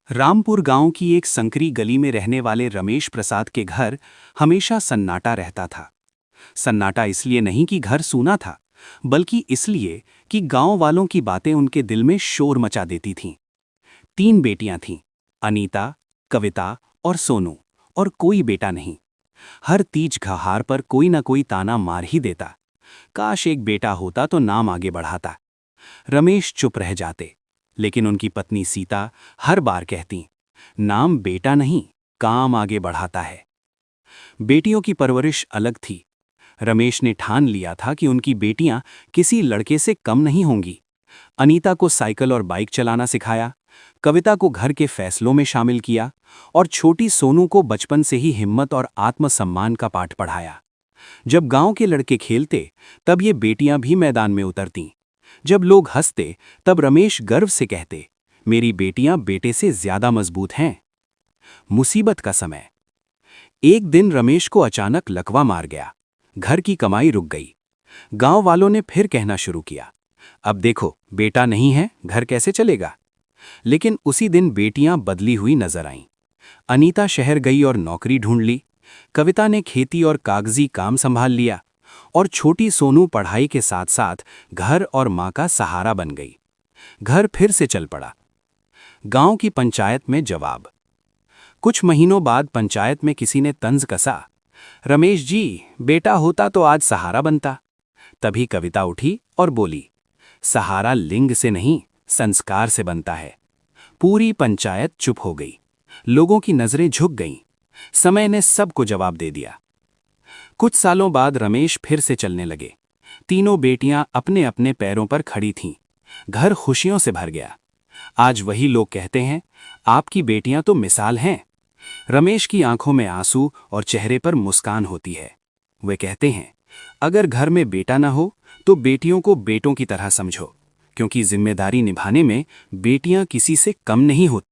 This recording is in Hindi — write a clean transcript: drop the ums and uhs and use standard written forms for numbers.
रामपुर गांव की एक संकरी गली में रहने वाले रमेश प्रसाद के घर हमेशा सन्नाटा रहता था। सन्नाटा इसलिए नहीं कि घर सूना था, बल्कि इसलिए कि गांव वालों की बातें उनके दिल में शोर मचा देती थीं। 3 बेटियां थीं, अनीता, कविता और सोनू, और कोई बेटा नहीं। हर तीज घहार पर कोई ना कोई ताना मार ही देता। काश एक बेटा होता तो नाम आगे बढ़ाता। रमेश चुप रह जाते, लेकिन उनकी पत्नी सीता हर बार कहती, नाम बेटा नहीं, काम आगे बढ़ाता है। बेटियों की परवरिश अलग थी। रमेश ने ठान लिया था कि उनकी बेटियां किसी लड़के से कम नहीं होंगी। अनीता को साइकिल और बाइक चलाना सिखाया, कविता को घर के फैसलों में शामिल किया और छोटी सोनू को बचपन से ही हिम्मत और आत्मसम्मान का पाठ पढ़ाया। जब गांव के लड़के खेलते, तब ये बेटियां भी मैदान में उतरतीं। जब लोग हंसते, तब रमेश गर्व से कहते, मेरी बेटियां बेटे से ज्यादा मजबूत हैं। मुसीबत का समय। एक दिन रमेश को अचानक लकवा मार गया। घर की कमाई रुक गई। गांव वालों ने फिर कहना शुरू किया, अब देखो, बेटा नहीं है, घर कैसे चलेगा। लेकिन उसी दिन बेटियां बदली हुई नजर आईं। अनीता शहर गई और नौकरी ढूंढ ली। कविता ने खेती और कागजी काम संभाल लिया, और छोटी सोनू पढ़ाई के साथ साथ घर और मां का सहारा बन गई। घर फिर से चल पड़ा। गांव की पंचायत में जवाब। कुछ महीनों बाद पंचायत में किसी ने तंज कसा, रमेश जी, बेटा होता तो आज सहारा बनता। तभी कविता उठी और बोली, सहारा लिंग से नहीं, संस्कार से बनता है। पूरी पंचायत चुप हो गई। लोगों की नजरें झुक गईं। समय ने सबको जवाब दे दिया। कुछ सालों बाद रमेश फिर से चलने लगे। तीनों बेटियां अपने अपने पैरों पर खड़ी थीं। घर खुशियों से भर गया। आज वही लोग कहते हैं, आपकी बेटियां तो मिसाल हैं। रमेश की आंखों में आंसू और चेहरे पर मुस्कान होती है। वे कहते हैं, अगर घर में बेटा ना हो तो बेटियों को बेटों की तरह समझो, क्योंकि जिम्मेदारी निभाने में बेटियां किसी से कम नहीं होती।